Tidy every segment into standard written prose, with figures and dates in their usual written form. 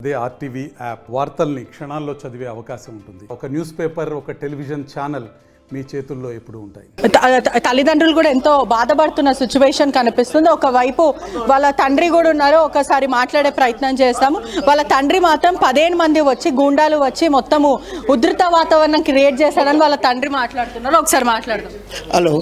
అదే RTV app వార్తల్ని క్షణాల్లో చదివే అవకాశం ఉంటుంది. ఒక న్యూస్ పేపర్, ఒక టెలివిజన్ ఛానల్ మీ చేతుల్లో ఎప్పుడు ఉంటాయి. తల్లిదండ్రులు కూడా ఎంతో బాధపడుతున్న సిచ్యువేషన్ కనిపిస్తుంది. ఒకవైపు వాళ్ళ తండ్రి కూడా ఉన్నారు. ఒకసారి మాట్లాడే ప్రయత్నం చేస్తాము. వాళ్ళ తండ్రి మాత్రం 15 మంది వచ్చి గూండాలు వచ్చి మొత్తము ఉధృత వాతావరణం క్రియేట్ చేశారని వాళ్ళ తండ్రి మాట్లాడుతున్నారు. ఒకసారి మాట్లాడదాం. హలో,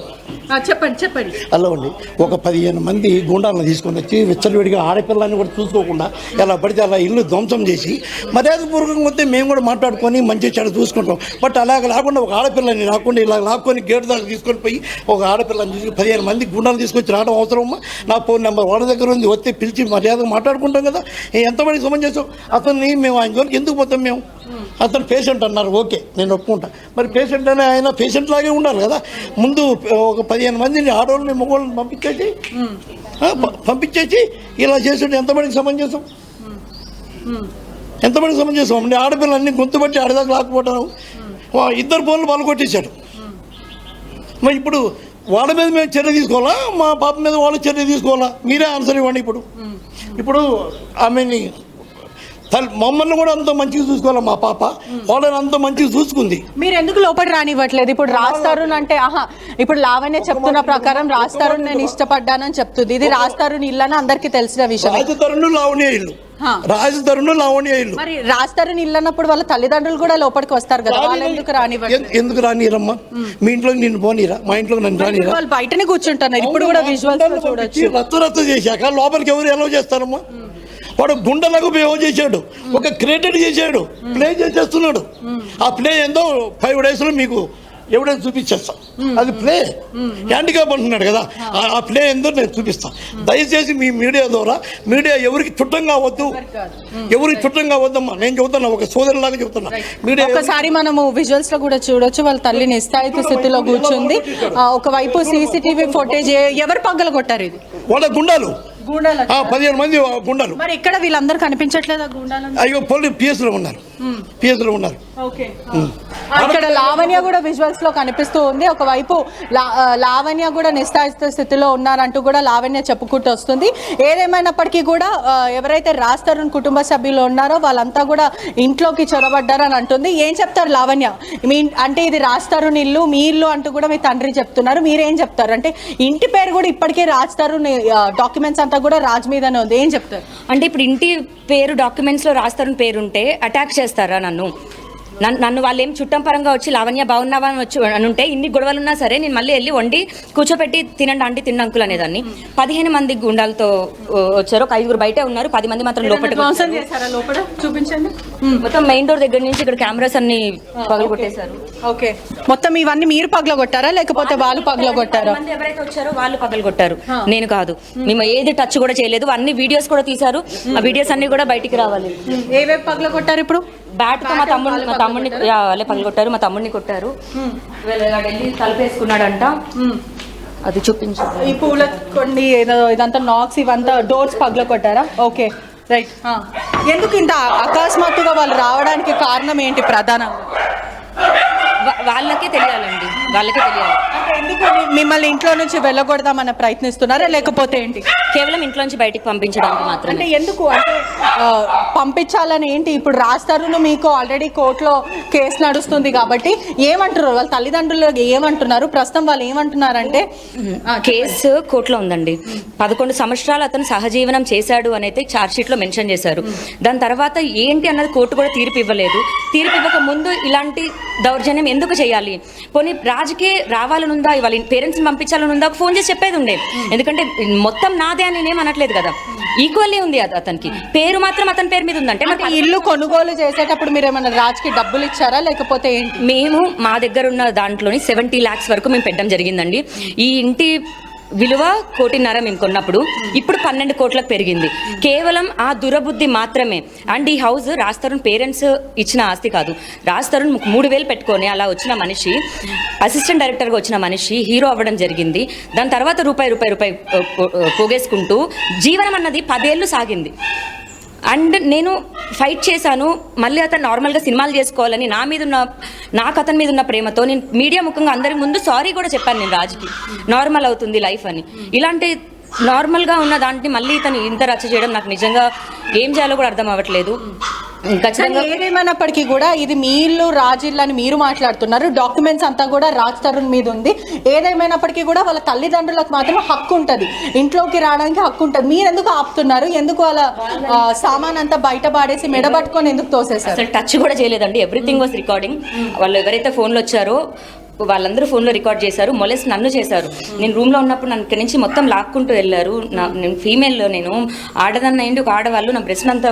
చెప్పండి. హలో అండి. ఒక 15 మంది గూండాలను తీసుకొని వచ్చి విచ్చలవిడిగా ఆడపిల్లని కూడా చూసుకోకుండా ఎలా పడితే అలా ఇల్లు ధ్వంసం చేసి మర్యాదపూర్వకంగా వస్తే మేము కూడా మాట్లాడుకొని మంచి చెడు చూసుకుంటాం. బట్ అలాగ లేకుండా ఒక ఆడపిల్లని రాకుండా ఇలా లాక్కొని గేటు దాకా తీసుకొని పోయి ఒక ఆడపిల్లని తీసుకుని 15 మంది గుండాలు తీసుకొచ్చి రావడం అవసరమా? నా ఫోన్ నెంబర్ వాళ్ళ దగ్గర ఉంది, వస్తే పిలిచి మర్యాదగా మాట్లాడుకుంటాం కదా. ఎంతమందికి సమం చేసాం అతన్ని? మేము ఆయన జోలికి ఎందుకు పోతాం? మేము అతను పేషెంట్ అన్నారు, ఓకే, నేను ఒప్పుకుంటా. మరి పేషెంట్ అనే ఆయన పేషెంట్ లాగే ఉండాలి కదా. ముందు ఒక 15 మందిని ఆడవాళ్ళని మగవాళ్ళని పంపించేసి ఇలా చేసి ఎంతమందికి సమంజసం? ఎంతమందికి సమంజసం అండి? ఆడపిల్లలన్నీ గొంతు బట్టి ఆడదాకా లాక్కుపోవడం, 2 ఫోన్లు వాళ్ళు కొట్టేశాడు. మరి ఇప్పుడు వాళ్ళ మీద మేము చర్య తీసుకోవాలా, మా పాప మీద వాళ్ళు చర్య తీసుకోవాలా? మీరే ఆన్సర్ ఇవ్వండి. ఇప్పుడు ఆమెని మమ్మల్ని కూడా అంత మంచిగా చూసుకోవాలి. మా పాప వాళ్ళని అంత మంచిగా చూసుకుంది. మీరు ఎందుకు లోపల రానివ్వట్లేదు? ఇప్పుడు రాస్తారు అంటే ఇప్పుడు లావణ్య చెప్తున్న ప్రకారం రాస్తారు నేను ఇష్టపడ్డానని చెప్తుంది. ఇది రాస్తారు ఇల్లని అందరికీ తెలిసిన విషయం. రాజతరుణ్ లావణ్య ఇల్లు, రాజతరుణ్ లావణ్య ఇల్లు. మరి రాస్తారు ఇల్లు అన్నప్పుడు వాళ్ళ తల్లిదండ్రులు కూడా లోపలికి వస్తారు కదా, వాళ్ళు ఎందుకు రానివ్వట్లేదు? ఎందుకు రానిరమ్మా? మీ ఇంట్లోకి నిన్ను పోనీరా? మా ఇంట్లోకి నన్ను రానిరా? వాళ్ళు బయటనే కూర్చుంటున్నారు. ఇప్పుడు కూడా విజువల్స్ చూడొచ్చు. రచ్చ చేశాక లోపలికి ఎవరు ఎలా చేస్తారమ్మా? వాడు గుండెలకు బిహేవ్ చేశాడు, ఒక క్రియేటెడ్ చేశాడు, ప్లే చేసేస్తున్నాడు. ఆ ప్లే ఏందో 5 daysలో మీకు ఎవిడెన్స్ చూపించేస్తాం. అది ప్లే హ్యాండిక్యాప్ అంటున్నాడు కదా, ఆ ప్లే ఏందో నేను చూపిస్తాను. దయచేసి మీ మీడియా ద్వారా మీడియా ఎవరికి చుట్టం కావద్దు, ఎవరికి చుట్టం కావద్దమ్మా. నేను చెబుతున్నా, ఒక సోదరులాగా చెబుతున్నా. మీడియా ఒకసారి మనము విజువల్స్ లో కూడా చూడొచ్చు. వాళ్ళ తల్లి నిస్తాయితీ స్థితిలో కూర్చుంది. ఒకవైపు సీసీటీవీ ఫుటేజ్ ఎవరు పగ్గల కొట్టారు? ఇది వాళ్ళ గుండాలు 15 మంది గుండాలు. మరి ఇక్కడ వీళ్ళందరూ కనిపించట్లేదు గుండాలు? అయ్యో, పోలీసు పిఎస్లో ఉన్నారు, పిఎస్లో ఉన్నారు. ఇక్కడ లావణ్య కూడా విజువల్స్ లో కనిపిస్తూ ఉంది. ఒకవైపు లావణ్య కూడా నిస్తాయిత స్థితిలో ఉన్నారంటూ కూడా లావణ్య చెప్పుకుంటూ వస్తుంది. ఏదేమైనప్పటికీ కూడా ఎవరైతే రాస్తారు కుటుంబ సభ్యులు ఉన్నారో వాళ్ళంతా కూడా ఇంట్లోకి చొరబడ్డారని అంటుంది. ఏం చెప్తారు లావణ్య? అంటే ఇది రాస్తారు ఇల్లు, మీ ఇల్లు అంటూ కూడా మీ తండ్రి చెప్తున్నారు. మీరేం చెప్తారు? అంటే ఇంటి పేరు కూడా ఇప్పటికే రాస్తారు, డాక్యుమెంట్స్ అంతా కూడా రాజ్ మీదనే ఉంది. ఏం చెప్తారు? అంటే ఇప్పుడు ఇంటి పేరు డాక్యుమెంట్స్లో రాస్తారని పేరుంటే అటాక్ చేస్తారా నన్ను వాళ్ళు ఏం చుట్టం పరంగా వచ్చి లావణ్య బాగున్నావా అని వచ్చి అని ఉంటే ఇన్ని గొడవలు ఉన్నా సరే నేను మళ్ళీ వెళ్ళి వండి కూర్చోపెట్టి తినండి ఆంటీ తిన్న అంకుల్ అనేదాన్ని. 15 మంది గుండాలతో వచ్చారు. ఒక 5 బయటే ఉన్నారు, 10 మంది మాత్రం లోపల చూపించండి. మొత్తం మెయిన్ డోర్ దగ్గర నుంచి ఇక్కడ కెమెరాస్ అన్ని పగలగొట్టేశారు. ఓకే, మొత్తం ఇవన్నీ మీరు పగలగొట్టారా లేకపోతే వాళ్ళు పగలగొట్టారా? ఎవరైతే వచ్చారో వాళ్ళు పగలగొట్టారు, నేను కాదు. మేము ఏది టచ్ కూడా చేయలేదు. అన్ని వీడియోస్ కూడా తీశారు. ఆ వీడియోస్ అన్ని కూడా బయటికి రావాలి. ఏవేవి పగలగొట్టారు? ఇప్పుడు బ్యాట్ తో మా తమ్ముడిని వాళ్ళే పగలగొట్టారు. మా తమ్ముడిని కొట్టారు. వెళ్ళి తలపేసుకున్నాడంట. అది చూపించారు. ఈ పూల కొన్ని ఇదంతా నాక్స్ ఇవంతా డోర్స్ పగలగొట్టారా? Okay, right. ఎందుకు ఇంత అకస్మాత్తుగా వాళ్ళు రావడానికి కారణం ఏంటి ప్రధానంగా? వాళ్ళకే తెలియాలండి, వాళ్ళకే తెలియాలి. ఎందుకు మిమ్మల్ని ఇంట్లో నుంచి వెళ్ళగొడదామని ప్రయత్నిస్తున్నారా లేకపోతే ఏంటి? కేవలం ఇంట్లో నుంచి బయటికి పంపించడానికి మాత్రం. అంటే ఎందుకు అంటే పంపించాలని ఏంటి? ఇప్పుడు రాస్తారు మీకు ఆల్రెడీ కోర్టులో కేసు నడుస్తుంది కాబట్టి ఏమంటారు వాళ్ళ తల్లిదండ్రులు? ఏమంటున్నారు ప్రస్తుతం? వాళ్ళు ఏమంటున్నారంటే కేసు కోర్టులో ఉందండి. 11 సంవత్సరాలు అతను సహజీవనం చేశాడు అని అయితే ఛార్జ్షీట్ లో మెన్షన్ చేశారు. దాని తర్వాత ఏంటి అన్నది కోర్టు కూడా తీర్పు ఇవ్వలేదు. తీర్పు ఇవ్వక ముందు ఇలాంటి దౌర్జన్యం ఎందుకు చేయాలి? పోనీ రాజుకే రావాలనుందా, వాళ్ళ పేరెంట్స్ని పంపించాలనుందా? ఫోన్ చేసి చెప్పేది ఉండే. ఎందుకంటే మొత్తం నాదే అని నేనేం అనట్లేదు కదా, ఈక్వల్లీ ఉంది అది. అతనికి పేరు మాత్రం అతని పేరు మీద ఉందంటే ఇల్లు కొనుగోలు చేసేటప్పుడు మీరు ఏమైనా రాజుకి డబ్బులు ఇచ్చారా లేకపోతే ఏంటి? మేము మా దగ్గర ఉన్న దాంట్లోని 70 lakhs వరకు మేము పెట్టడం జరిగిందండి. ఈ ఇంటి విలువ 1.5 కోటి మేము కొన్నప్పుడు ఇప్పుడు 12 కోట్లకు పెరిగింది. కేవలం ఆ దురబుద్ధి మాత్రమే. అండ్ ఈ హౌస్ రాజ్ తరుణ్ పేరెంట్స్ ఇచ్చిన ఆస్తి కాదు. రాజ్ తరుణ్ 3,000 పెట్టుకొని అలా వచ్చిన మనిషి, అసిస్టెంట్ డైరెక్టర్గా వచ్చిన మనిషి హీరో అవ్వడం జరిగింది. దాని తర్వాత రూపాయి పోగేసుకుంటూ జీవనం అన్నది 10 ఏళ్ళు సాగింది. అండ్ నేను ఫైట్ చేశాను. మళ్ళీ అతను నార్మల్గా సినిమాలు చేసుకోవాలని నాకు అతని మీద ఉన్న ప్రేమతో నేను మీడియా ముఖంగా అందరి ముందు సారీ కూడా చెప్పాను. నేను రాజుకి నార్మల్ అవుతుంది లైఫ్ అని. ఇలాంటి నార్మల్గా ఉన్న దాంట్లో మళ్ళీ ఇతను ఇంత రచ్చ చేయడం నాకు నిజంగా ఏం చేయాలో కూడా అర్థం అవ్వట్లేదు. ఖచ్చితంగా ఏదేమైనప్పటికీ కూడా ఇది మీ ఇల్లు రాజిల్లు అని మీరు మాట్లాడుతున్నారు, డాక్యుమెంట్స్ అంతా కూడా రాజ్ తరుణ్ మీద ఉంది. ఏదేమైనప్పటికీ కూడా వాళ్ళ తల్లిదండ్రులకు మాత్రం హక్కు ఉంటుంది, ఇంట్లోకి రావడానికి హక్కు ఉంటుంది. మీరు ఎందుకు ఆపుతున్నారు? ఎందుకు వాళ్ళ సామాన్ అంతా బయట పాడేసి మెడబట్టుకొని ఎందుకు తోసేసారు? అసలు టచ్ కూడా చేయలేదండి. Everything was recording. వాళ్ళు ఎవరైతే ఫోన్లో వచ్చారో వాళ్ళందరూ ఫోన్లో రికార్డ్ చేశారు. మొలెస్ట్ నన్ను చేశారు. నేను రూమ్లో ఉన్నప్పుడు నన్ను ఇక్కడి నుంచి మొత్తం లాక్కుంటూ వెళ్ళారు. నేను ఫీమేల్, నేను ఆడదాన్ని అయింది, ఒక ఆడవాళ్ళు నా బ్రెస్ట్ అంతా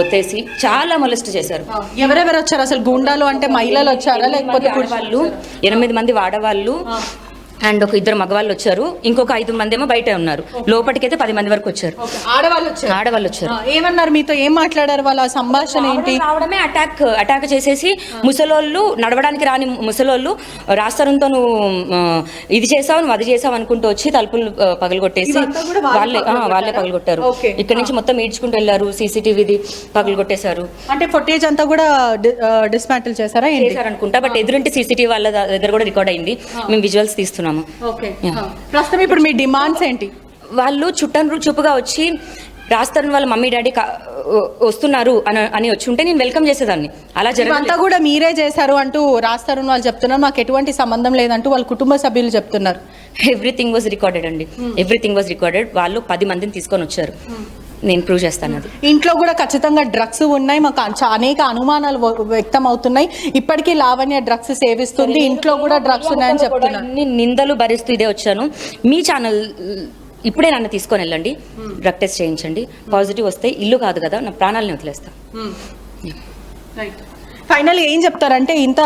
ఒత్తేసి చాలా మొలెస్ట్ చేశారు. ఎవరెవరు వచ్చారు అసలు? గుండాలు అంటే మహిళలు వచ్చారా లేకపోతే ఆడవాళ్ళు? 8 మంది ఆడవాళ్ళు అండ్ ఒక 2 మగవాళ్ళు వచ్చారు. ఇంకొక 5 మంది ఏమో బయట ఉన్నారు. లోపలికైతే 10 మంది వరకు వచ్చారు. ఆడవాళ్ళు వచ్చారు. ఏమన్నారు మీతో? ఏం మాట్లాడారు? వాళ్ళ సంభాషణ ఏంటి? రావడమే అటాక్ చేసేసి ముసలోళ్ళు, నడవడానికి రాని ముసలోళ్ళు రాస్తారంతో నువ్వు ఇది చేసావు, నువ్వు అది చేసావు అనుకుంటూ వచ్చి తలుపులు పగలగొట్టేసి వాళ్ళే పగలగొట్టారు. ఇక్కడ నుంచి మొత్తం ఈడ్చుకుంటూ వెళ్ళారు. సీసీటీవీది పగలగొట్టేశారు. అంటే ఫుటేజ్ అంతా కూడా డిస్మాంటిల్ చేశారనుకుంటా. బట్ ఎదురుంటి సీసీటీవీ వాళ్ళ దగ్గర కూడా రికార్డ్ అయింది. మేము విజువల్స్ తీస్తున్నాము. ప్రస్తుతం ఇప్పుడు మీ డిమాండ్స్ ఏంటి? వాళ్ళు చూపుగా వచ్చి రాజ్ వాళ్ళ మమ్మీ డాడీ వస్తున్నారు అని వచ్చి ఉంటే నేను వెల్కమ్ చేసేదాన్ని. అలా అంతా కూడా మీరే చేశారు అంటూ రాజ్ తరుణ్ వాళ్ళు చెప్తున్నారు. మాకు ఎటువంటి సంబంధం లేదంటూ వాళ్ళ కుటుంబ సభ్యులు చెప్తున్నారు. ఎవ్రీథింగ్ వాజ్ రికార్డెడ్ అండి. Everything was recorded. వాళ్ళు 10 మందిని తీసుకొని వచ్చారు. నేను ప్రూవ్ చేస్తాను. అది ఇంట్లో కూడా ఖచ్చితంగా డ్రగ్స్ ఉన్నాయి. మాకు అనేక అనుమానాలు వ్యక్తం అవుతున్నాయి. ఇప్పటికీ లావణ్య డ్రగ్స్ సేవిస్తుంది, ఇంట్లో కూడా డ్రగ్స్ ఉన్నాయని చెప్తున్నారు. నిందలు భరిస్తూ ఇదే వచ్చాను. మీ ఛానల్ ఇప్పుడే నన్ను తీసుకొని వెళ్ళండి, డ్రగ్ టెస్ట్ చేయించండి. పాజిటివ్ వస్తే ఇల్లు కాదు కదా, నా ప్రాణాలని వదిలేస్తా. ఫైనల్ ఏం చెప్తారంటే, ఇంత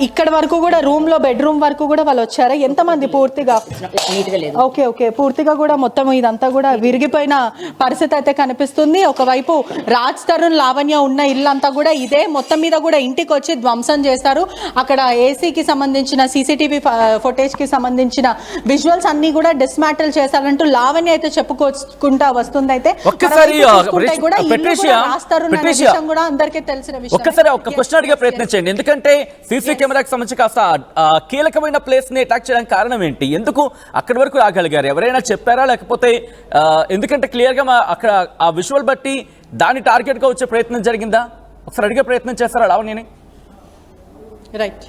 ఇక్కడ వరకు కూడా బెడ్రూమ్ వరకు కూడా వాళ్ళు వచ్చారా? ఎంతమంది? పూర్తిగా ఓకే పూర్తిగా కూడా మొత్తం ఇదంతా కూడా విరిగిపోయిన పరిస్థితి అయితే కనిపిస్తుంది. ఒకవైపు రాజ్ తరుణ్ లావణ్య ఉన్న ఇల్లంతా కూడా ఇదే. మొత్తం మీద కూడా ఇంటికి వచ్చి ధ్వంసం చేస్తారు. అక్కడ ఏసీకి సంబంధించిన సీసీటీవీ ఫుటేజ్కి సంబంధించిన విజువల్స్ అన్ని కూడా డిస్మాంటిల్ చేశారంటూ లావణ్య అయితే చెప్పుకుంటా వస్తుంది. అయితే రాజ్ తరుణ్ అనే విషయం కూడా అందరికీ తెలిసిన విషయం. క్వశ్చన్ అడిగే ప్రయత్నించండి. ఎందుకంటే సీసీ కెమెరాకి సంబంధించి కాస్త కీలకమైన ప్లేస్ ని అటాక్ చేయడానికి కారణం ఏంటి? ఎందుకు అక్కడి వరకు రాగలిగారు? ఎవరైనా చెప్పారా? లేకపోతే ఎందుకంటే క్లియర్ గా అక్కడ ఆ విజువల్ బట్టి దాన్ని టార్గెట్ గా వచ్చే ప్రయత్నం జరిగిందా? ఒకసారి అడిగే ప్రయత్నం చేస్తారా లావణ్యని? రైట్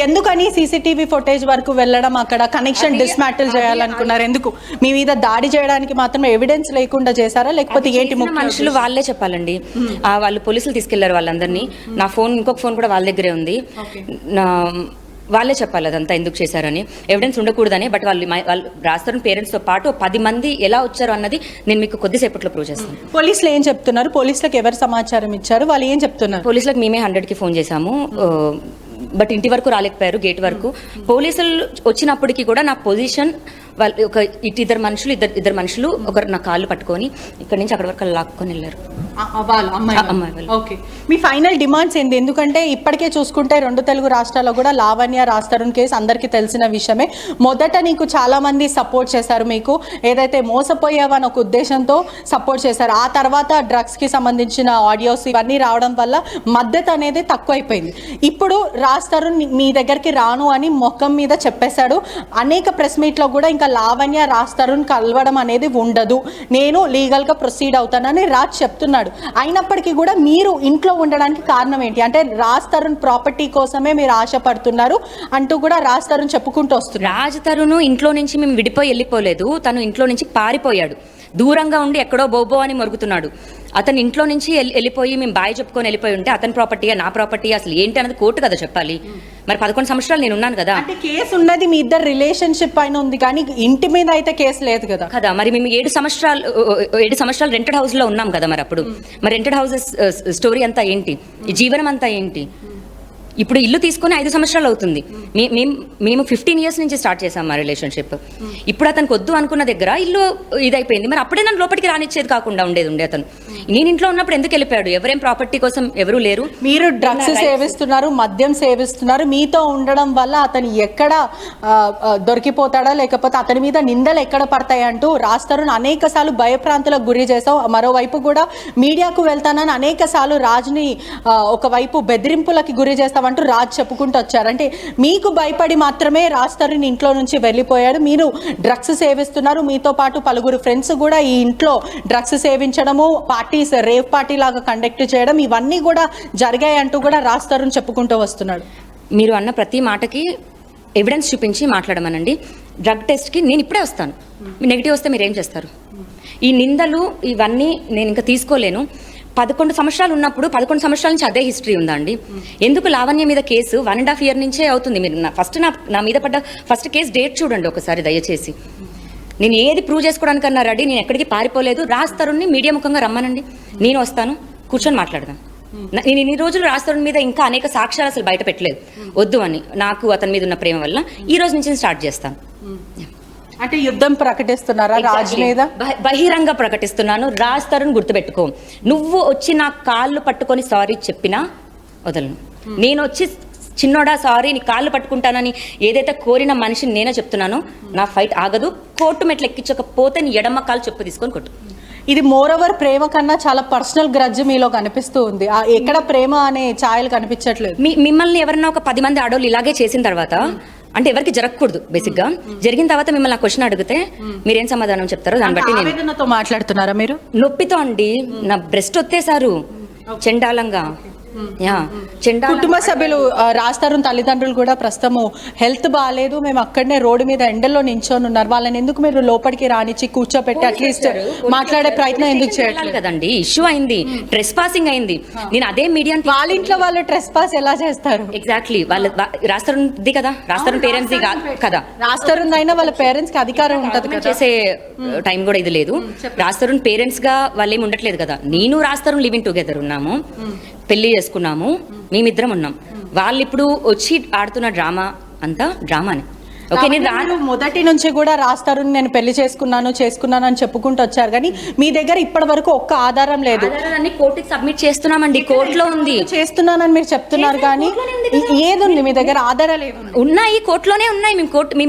ఎందుకని సీసీటీవీ ఫుటేజ్ వరకు వెళ్ళడం, అక్కడ కనెక్షన్ డిస్మాంటిల్ చేయాలనుకున్నారు? ఎందుకు? మీ మీద దాడి చేయడానికి మాత్రమే ఎవిడెన్స్ లేకుండా చేశారా లేకపోతే ఏంటి? మనుషులు వాళ్ళే చెప్పాలండి. వాళ్ళు పోలీసులు తీసుకెళ్లారు వాళ్ళందరినీ. నా ఫోన్, ఇంకొక ఫోన్ కూడా వాళ్ళ దగ్గరే ఉంది. వాళ్ళే చెప్పాలి అదంతా ఎందుకు చేశారని. ఎవిడెన్స్ ఉండకూడదని. బట్ వాళ్ళు రాస్తారు పేరెంట్స్తో పాటు 10 మంది ఎలా వచ్చారు అన్నది నేను మీకు కొద్దిసేపట్లో ప్రూవ్ చేస్తాను. పోలీసులు ఏం చెప్తున్నారు? పోలీసులకు ఎవరు సమాచారం ఇచ్చారు? వాళ్ళు ఏం చెప్తున్నారు? పోలీసులకు మేమే 100కి ఫోన్ చేశాము. బట్ ఇంటి వరకు రాలేకపోయారు, గేట్ వరకు. పోలీసులు వచ్చినప్పటికీ కూడా నా పొజిషన్, వాళ్ళు ఒక ఇద్దరు మనుషులు ఒకరు నా కాళ్ళు పట్టుకొని ఇక్కడి నుంచి అక్కడి వరకు లాక్కొని వెళ్ళారు. ఓకే, మీ ఫైనల్ డిమాండ్స్ ఏంటి? ఎందుకంటే ఇప్పటికే చూసుకుంటే 2 తెలుగు రాష్ట్రాల్లో కూడా లావణ్య రాజ్ తరుణ్ కేసు అందరికీ తెలిసిన విషయమే. మొదట నీకు చాలా మంది సపోర్ట్ చేశారు, మీకు ఏదైతే మోసపోయావని ఒక ఉద్దేశంతో సపోర్ట్ చేశారు. ఆ తర్వాత డ్రగ్స్ కి సంబంధించిన ఆడియోస్ ఇవన్నీ రావడం వల్ల మద్దతు అనేది తక్కువైపోయింది. ఇప్పుడు రాజ్ తరుణ్ మీ దగ్గరికి రాను అని మొఖం మీద చెప్పేశాడు. అనేక ప్రెస్ మీట్ లో కూడా ఇంకా లావణ్య రాజ్ తరుణ్ కలవడం అనేది ఉండదు, నేను లీగల్ గా ప్రొసీడ్ అవుతానని రాజ్ చెప్తున్నాడు. అయినప్పటికీ కూడా మీరు ఇంట్లో ఉండడానికి కారణం ఏంటి? అంటే రాజ్ తరుణ్ ప్రాపర్టీ కోసమే మీరు ఆశపడుతున్నారు అంటూ కూడా రాజ్ తరుణ్ చెప్పుకుంటూ వస్తున్నారు. రాజ్ తరుణ్ ఇంట్లో నుంచి మేము విడిపోయి వెళ్ళిపోలేదు, తను ఇంట్లో నుంచి పారిపోయాడు. దూరంగా ఉండి ఎక్కడో బోబో అని మొరుగుతున్నాడు. అతను ఇంట్లో నుంచి వెళ్ళిపోయి మేము బాయ్ చెప్పుకొని వెళ్ళిపోయి ఉంటే అతని ప్రాపర్టీయా నా ప్రాపర్టీ అసలు ఏంటి అన్నది కోర్టు కదా చెప్పాలి. మరి 11 సంవత్సరాలు నేను ఉన్నాను కదా. అంటే కేసు ఉన్నది మీ ఇద్దరు రిలేషన్షిప్ పైన ఉంది కానీ ఇంటి మీద అయితే కేసు లేదు కదా. కదా మరి మేము 7 సంవత్సరాలు రెంటెడ్ హౌస్ లో ఉన్నాం కదా. మరి అప్పుడు మరి రెంటెడ్ హౌసెస్ స్టోరీ అంతా ఏంటి, ఈ జీవనం అంతా ఏంటి? ఇప్పుడు ఇల్లు తీసుకొని 5 సంవత్సరాలు అవుతుంది. మేము 15 years నుంచి స్టార్ట్ చేసాం మా రిలేషన్షిప్. ఇప్పుడు అతనికి వద్దు అనుకున్న దగ్గర ఇల్లు ఇదైపోయింది. మరి అప్పుడే నన్ను లోపలికి రానిచ్చేది కాకుండా ఉండే అతను. నేను ఇంట్లో ఉన్నప్పుడు ఎందుకు వెళ్ళిపోయాడు? ఎవరేం ప్రాపర్టీ కోసం ఎవరు లేరు. మీరు డ్రగ్స్ సేవిస్తున్నారు, మద్యం సేవిస్తున్నారు. మీతో ఉండడం వల్ల అతను ఎక్కడ దొరికిపోతాడా లేకపోతే అతని మీద నిందలు ఎక్కడ పడతాయి అంటూ రాజ్ తరుణ్ అనేక సార్లు భయప్రాంతులకు గురి చేసావు. మరోవైపు కూడా మీడియాకు వెళ్తానని అనేక సార్లు రాజుని ఒకవైపు బెదిరింపులకి గురి చేస్తాం అంటూ రాజ్ చెప్పుకుంటూ వచ్చారు. అంటే మీకు భయపడి మాత్రమే రాజ్ తరుణ్ ఇంట్లో నుంచి వెళ్ళిపోయాడు, మీరు డ్రగ్స్ సేవిస్తున్నారు, మీతో పాటు పలువురు ఫ్రెండ్స్ కూడా ఈ ఇంట్లో డ్రగ్స్ సేవించడము, పార్టీస్ రేవ్ పార్టీ లాగా కండక్ట్ చేయడం ఇవన్నీ కూడా జరిగాయి అంటూ కూడా రాజ్ తరుణ్ చెప్పుకుంటూ వస్తున్నాడు. మీరు అన్న ప్రతి మాటకి ఎవిడెన్స్ చూపించి మాట్లాడమనండి. డ్రగ్ టెస్ట్కి నేను ఇప్పుడే వస్తాను, నెగిటివ్ వస్తే మీరు ఏం చేస్తారు? ఈ నిందలు ఇవన్నీ నేను ఇంకా తీసుకోలేను. 11 సంవత్సరాలు ఉన్నప్పుడు 11 సంవత్సరాల నుంచి అదే హిస్టరీ ఉందండి. ఎందుకు లావణ్య మీద కేసు 1.5 year నుంచే అవుతుంది. మీరు నా మీద పడ్డ ఫస్ట్ కేసు డేట్ చూడండి ఒకసారి దయచేసి. నేను ఏది ప్రూవ్ చేసుకోవడానికన్నా రెడీ, నేను ఎక్కడికి పారిపోలేదు. రాజ్ తరుణ్ని మీడియా ముఖంగా రమ్మనండి, నేను వస్తాను, కూర్చొని మాట్లాడదాం. నేను ఇన్ని రోజులు రాజ్ తరుణ్ మీద ఇంకా అనేక సాక్ష్యాలు అసలు బయట పెట్టలేదు, వద్దు అని. నాకు అతని మీద ఉన్న ప్రేమ వల్ల ఈ రోజు నుంచి స్టార్ట్ చేస్తాను. అంటే యుద్ధం ప్రకటిస్తున్నారా రాజ్ మీద? బహిరంగ ప్రకటిస్తున్నాను. రాజ్ తరుణ్ గుర్తుపెట్టుకో, నువ్వు వచ్చి నా కాళ్ళు పట్టుకొని సారీ చెప్పినా వదలను. నేను వచ్చి చిన్నోడా సారీ నీ కాళ్ళు పట్టుకుంటానని ఏదైతే కోరిన మనిషిని నేనే చెప్తున్నానో, నా ఫైట్ ఆగదు. కోర్టు మెట్లు ఎక్కించకపోతే నీ ఎడమ కాలు చెప్పు తీసుకొని కొట్టు. ఇది మోరోవర్ ప్రేమ కన్నా చాలా పర్సనల్ గ్రడ్జ్ మీలో కనిపిస్తూ ఉంది. ఎక్కడ ప్రేమ అనే ఛాయలు కనిపించట్లేదు. మిమ్మల్ని ఎవరన్నా ఒక 10 మంది ఆడోళ్ళు ఇలాగే చేసిన తర్వాత, అంటే ఎవరికి జరగకూడదు బేసిక్ గా, జరిగిన తర్వాత మిమ్మల్ని నా క్వశ్చన్ అడిగితే మీరేం సమాధానం చెప్తారో దాన్ని బట్టి. ఆవేదనతో మాట్లాడుతున్నారా మీరు? నొప్పితో అండి, నా బ్రెస్ట్ ఒత్తేసారు చండాలంగా. కుటుంబ సభ్యులు రాజ్ తరుణ్ తల్లిదండ్రులు కూడా ప్రస్తుతము హెల్త్ బాగాలేదు, మేము అక్కడనే రోడ్డు మీద ఎండల్లో నించొని ఉన్నారు, వాళ్ళని ఎందుకు మీరు లోపలికి రానిచ్చి కూర్చోపెట్టి అట్లీస్ట్ మాట్లాడే ప్రయత్నం ఎందుకు చేయట్లేదు కదండి? ఇష్యూ అయింది, ట్రెస్ పాసింగ్ అయింది. నేను అదే మీడియా, వాళ్ళ ఇంట్లో వాళ్ళు ట్రెస్ పాస్ ఎలా చేస్తారు? ఎగ్జాక్ట్లీ వాళ్ళ రాజ్ తరుణ్ది కదా, రాజ్ తరుణ్ పేరెంట్స్ కదా. రాజ్ తరుణ్ అయినా వాళ్ళ పేరెంట్స్ కి అధికారం ఉంటది కదా, చేసే టైం కూడా ఇది లేదు. రాజ్ తరుణ్ పేరెంట్స్ గా వాళ్ళు ఏమి ఉండట్లేదు కదా. నేను రాజ్ తరుణ్ లివింగ్ టుగెదర్ ఉన్నాము, పెళ్లి చేసుకున్నాము, మేమిద్దరం ఉన్నాం. వాళ్ళు ఇప్పుడు వచ్చి ఆడుతున్న డ్రామా అంతా డ్రామానే. ఓకే, నేను మొదటి నుంచి కూడా రాజ్ తరుణ్ నేను పెళ్లి చేసుకున్నాను అని చెప్పుకుంటూ వచ్చారు, కానీ మీ దగ్గర ఇప్పటి వరకు ఒక్క ఆధారం లేదు. కోర్టుకి సబ్మిట్ చేస్తున్నామండి, కోర్టులో ఉంది. చేస్తున్నానని మీరు చెప్తున్నారు, కానీ ఏది ఉంది మీ దగ్గర? ఆధారాలు ఉన్నాయి, కోర్టులోనే ఉన్నాయి.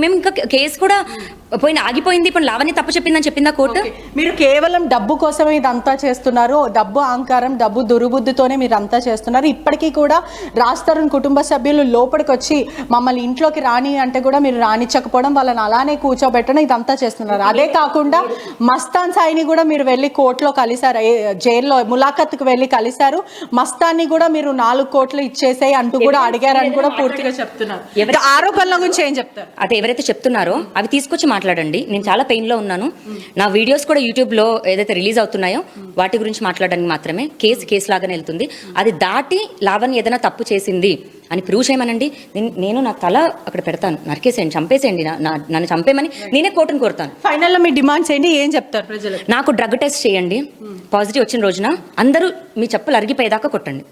మేము ఇంకా కేసు కూడా ఆగిపోయింది. ఇప్పుడు లావణ్య తప్పు చెప్పిందని చెప్పిందా కోర్టు? మీరు కేవలం డబ్బు కోసమే ఇదంతా చేస్తున్నారు, డబ్బు అహంకారం, డబ్బు దుర్బుద్ధితోనే మీరు అంతా చేస్తున్నారు. ఇప్పటికీ కూడా రాజ్ తరుణ్ కుటుంబ సభ్యులు లోపలికి వచ్చి మమ్మల్ని ఇంట్లోకి రాని అంటే కూడా మీరు రానిచ్చకపోవడం, వాళ్ళని అలానే కూర్చోబెట్టడం, ఇదంతా చేస్తున్నారు. అదే కాకుండా మస్తాన్ సాయిని కూడా మీరు వెళ్ళి కోర్టులో కలిశారు, జైల్లో ములాఖత్కు వెళ్ళి కలిశారు. మస్తాన్ని కూడా మీరు 4 కోట్లు ఇచ్చేసాయి అంటూ కూడా అడిగారని కూడా పూర్తిగా చెప్తున్నారు. ఆరోపణల గురించి ఏం చెప్తారు? అదే ఎవరైతే చెప్తున్నారో అవి తీసుకొచ్చి మాట్లాడండి. నేను చాలా పెయిన్ లో ఉన్నాను. నా వీడియోస్ కూడా యూట్యూబ్ లో ఏదైతే రిలీజ్ అవుతున్నాయో వాటి గురించి మాట్లాడడానికి మాత్రమే. కేసు లాగానే వెళ్తుంది. అది దాటి లావణ్య ఏదైనా తప్పు చేసింది అని ప్రూవ్ చేయమనండి. నేను నా తల అక్కడ పెడతాను, నరికేసేయండి, చంపేసేయండి, నన్ను చంపేమని నేనే కోర్టును కోరుతాను. ఫైనల్ లో మీ డిమాండ్స్ ఏంటి, ఏం చెప్తారు ప్రజలు? నాకు డ్రగ్ టెస్ట్ చేయండి, పాజిటివ్ వచ్చిన రోజున అందరూ మీ చెప్పులు అరిగిపోయేదాకా కొట్టండి.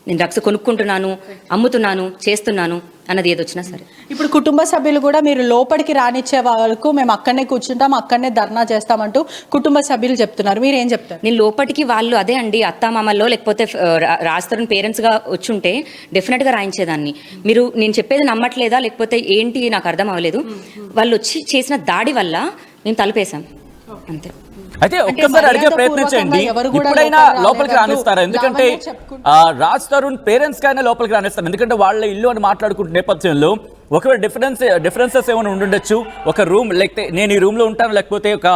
నేను డ్రగ్స్ కొనుక్కుంటున్నాను, అమ్ముతున్నాను, చేస్తున్నాను అన్నది ఏదొచ్చినా సరే. ఇప్పుడు కుటుంబ సభ్యులు కూడా మీరు లోపలికి రానిచ్చే వరకు మేము అక్కడనే కూర్చుంటాం, అక్కడనే ధర్నా చేస్తామంటూ కుటుంబ సభ్యులు చెప్తున్నారు, మీరు ఏం చెప్తారు? నేను లోపలికి వాళ్ళు అదే అండి అత్తామామల్లో లేకపోతే రాజ్ తరుణ్ పేరెంట్స్గా వచ్చుంటే డెఫినెట్గా రాయించేదాన్ని. మీరు నేను చెప్పేది నమ్మట్లేదా లేకపోతే ఏంటి నాకు అర్థం అవ్వలేదు. వాళ్ళు వచ్చి చేసిన దాడి వల్ల మేము తలుపేశాం అంతే. అయితే ఒక్కసారి అడిగే ప్రయత్నించండి, ఇప్పుడైనా లోపలికి రానిస్తారా? ఎందుకంటే రాజ్ తరుణ్ పేరెంట్స్ కైనా లోపలికి రానిస్తారు, ఎందుకంటే వాళ్ళ ఇల్లు అని మాట్లాడుకుంటున్న నేపథ్యంలో ఒకవేళ డిఫరెన్సెస్ ఏమైనా ఉండుండొచ్చు. ఒక రూమ్ లేకపోతే నేను ఈ రూమ్ లో ఉంటాను, లేకపోతే ఒక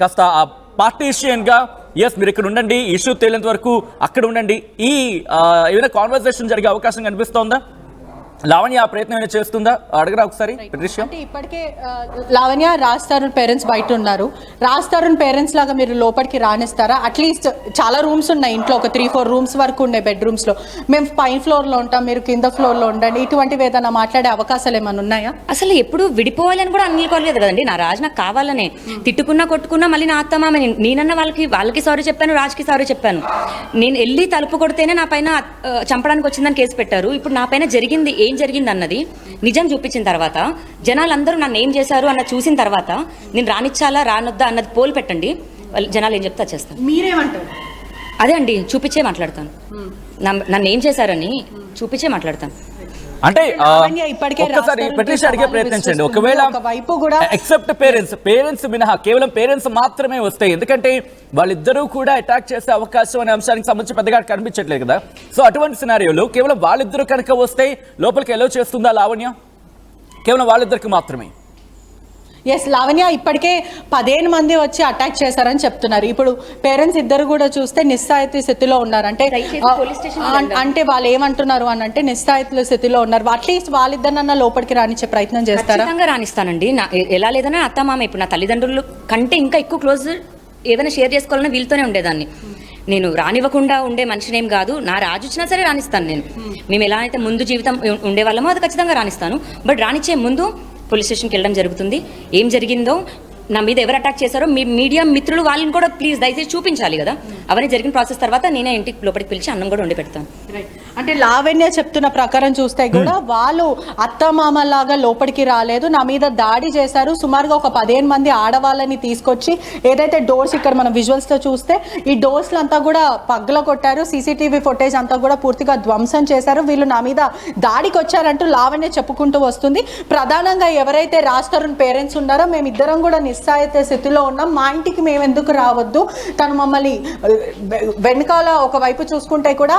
కాస్త పార్టీషియన్ గా ఎస్ మీరు ఇక్కడ ఉండండి, ఇష్యూ తేలేంత వరకు అక్కడ ఉండండి, ఈ ఏమైనా కాన్వర్సేషన్ జరిగే అవకాశం కనిపిస్తోందా? లావణ్య ఆ ప్రయత్నం ఏమైనా చేస్తుందా? అడగరా ఒకసారి. అంటే ఇప్పటికే లావణ్య రాజ్ తరుణ్ పేరెంట్స్ బయట ఉన్నారు, రాజ్ తరుణ్ పేరెంట్స్ లాగా మీరు లోపలికి రానిస్తారా? అట్లీస్ట్ చాలా రూమ్స్ ఉన్నాయి ఇంట్లో, ఒక 3-4 రూమ్స్ వరకు ఉన్నాయి బెడ్రూమ్స్ లో, మేము పైన ఫ్లోర్ లో ఉంటాం, మీరు కింద ఫ్లోర్ లో ఉండండి, ఇటువంటివి ఏదైనా మాట్లాడే అవకాశాలు ఏమైనా ఉన్నాయా? అసలు ఎప్పుడు విడిపోవాలని కూడా అనుకోలేదు కదండి. నా రాజ్ నాకు కావాలనే తిట్టుకున్నా కొట్టుకున్నా మళ్ళీ నా అత్తమామ, నేనన్న వాళ్ళకి సారీ చెప్పాను, రాజ్కి సారీ చెప్పాను. నేను వెళ్ళి తలుపు కొడితేనే నా పైన చంపడానికి వచ్చిందని కేసు పెట్టారు. ఇప్పుడు నా పైన జరిగింది ఏం జరిగింది అన్నది నిజం చూపించిన తర్వాత, జనాలందరూ నన్ను ఏం చేశారు అన్న చూసిన తర్వాత నేను రానిచ్చాలా రానొద్దా అన్నది పోల్ పెట్టండి, జనాలు ఏం చెప్తా చేస్తాను. మీరేమంటారు? అదే అండి, చూపించే మాట్లాడతాను. నన్ను ఏం చేశారని చూపించే మాట్లాడతాను. అంటే లావణ్య ఇప్పటికే ఒక్కసారి రాష్ట్రం పెట్రిషియా అడిగే సవాలు ప్రయత్నించండి. విసురుతుంది. ఒకవేళ ఒకవైపు కూడా ఎక్సెప్ట్ పేరెంట్స్ మినహా కేవలం పేరెంట్స్ మాత్రమే వస్తాయి, ఎందుకంటే వాళ్ళిద్దరూ కూడా అటాక్ చేసే అవకాశం అనే అంశానికి సంబంధించి పెద్దగా కనిపించట్లేదు కదా. సో అటువంటి సినారియోలో కేవలం వాళ్ళిద్దరూ కనుక వస్తే లోపలికి ఎలా చేస్తుందా లావణ్య? కేవలం వాళ్ళిద్దరికి మాత్రమే. ఎస్, లావణ్య ఇప్పటికే 15 మంది వచ్చి అటాక్ చేశారని చెప్తున్నారు. ఇప్పుడు పేరెంట్స్ ఇద్దరు కూడా చూస్తే నిస్సాయితీ స్థితిలో ఉన్నారు. అంటే అంటే వాళ్ళు ఏమంటున్నారు అని అంటే నిస్సాయితీ స్థితిలో ఉన్నారు. అట్లీస్ట్ వాళ్ళిద్దరినన్నా లోపలికి రానిచ్చే ప్రయత్నం చేస్తారా? ఖచ్చితంగా రాణిస్తానండి. ఎలా లేదన్నా అత్తమామ ఇప్పుడు నా తల్లిదండ్రులు కంటే ఇంకా ఎక్కువ క్లోజ్ ఏదైనా షేర్ చేసుకోవాలన్నా వీళ్ళతోనే ఉండేదాన్ని. నేను రానివ్వకుండా ఉండే మనిషినేం కాదు. నా రాజు వచ్చినా సరే రాణిస్తాను. మేము ఎలా అయితే ముందు జీవితం ఉండేవాళ్ళమో అది ఖచ్చితంగా రాణిస్తాను. బట్ రానిచ్చే ముందు పోలీస్ స్టేషన్కి వెళ్ళడం జరుగుతుంది. ఏం జరిగిందో, నా మీద ఎవరు అటాక్ చేశారో మీ మీడియా మిత్రులు వాళ్ళని కూడా ప్లీజ్ దయచేసి చూపించాలి కదా. అవన్నీ జరిగిన ప్రాసెస్ తర్వాత నేనే ఇంటికి లోపలికి పిలిచి అన్నం కూడా వండి పెడతాను. అంటే లావణ్య చెప్తున్న ప్రకారం చూస్తే కూడా వాళ్ళు అత్తమామలాగా లోపలికి రాలేదు, నా మీద దాడి చేశారు. సుమారుగా ఒక 15 మంది ఆడవాళ్ళని తీసుకొచ్చి ఏదైతే డోర్స్ ఇక్కడ మనం విజువల్స్ తో చూస్తే ఈ డోర్స్ అంతా కూడా పగ్గల కొట్టారు. సీసీటీవీ ఫుటేజ్ అంతా కూడా పూర్తిగా ధ్వంసం చేశారు. వీళ్ళు నా మీద దాడికి వచ్చారంటూ లావణ్య చెప్పుకుంటూ వస్తుంది. ప్రధానంగా ఎవరైతే రాజ్ తరుణ్ పేరెంట్స్ ఉన్నారో మేమిద్దరం కూడా నిస్సాయిత స్థితిలో ఉన్నాం, మా ఇంటికి మేము ఎందుకు రావద్దు, తను మమ్మల్ని వెనకాల ఒకవైపు చూసుకుంటే కూడా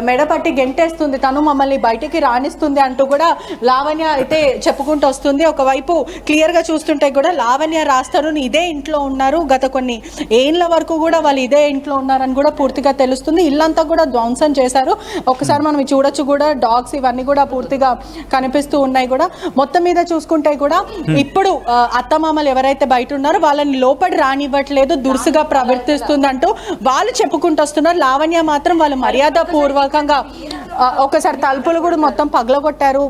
మెడపట్టి గెంటేస్తుంది, తను మమ్మల్ని బయటికి రాణిస్తుంది అంటూ కూడా లావణ్య అయితే చెప్పుకుంటూ వస్తుంది. ఒకవైపు క్లియర్గా చూస్తుంటే కూడా లావణ్య రాజ్ తరుణ్ ఇదే ఇంట్లో ఉన్నారు, గత కొన్ని ఏళ్ళ వరకు కూడా వాళ్ళు ఇదే ఇంట్లో ఉన్నారని కూడా పూర్తిగా తెలుస్తుంది. ఇల్లంతా కూడా ధ్వంసం చేశారు. ఒకసారి మనం చూడొచ్చు కూడా డాగ్స్ ఇవన్నీ కూడా పూర్తిగా కనిపిస్తూ ఉన్నాయి కూడా. మొత్తం మీద చూసుకుంటే కూడా ఇప్పుడు అత్తమామలు ఎవరైతే బయట ఉన్నారో వాళ్ళని లోపలి రానివ్వట్లేదు, దురుసుగా ప్రవర్తిస్తుందంటూ వాళ్ళు చెప్పుకుంటూ వస్తున్నారు. లావణ్య మాత్రం వాళ్ళు మర్యాద పూర్వకంగా ఒకసారి తలుపులు కూడా మొత్తం పగలగొట్టారు,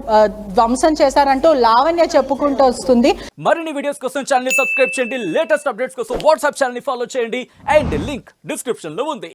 ధ్వంసం చేశారంటూ లావణ్య చెప్పుకుంటూ వస్తుంది. మరిన్ని వీడియోస్ కోసం ఛానల్ ని సబ్స్క్రైబ్ చేయండి, లేటెస్ట్ అప్డేట్స్ కోసం వాట్సాప్ ఛానల్ ని ఫాలో చేయండి, అండ్ లింక్ డిస్క్రిప్షన్ లో ఉంది.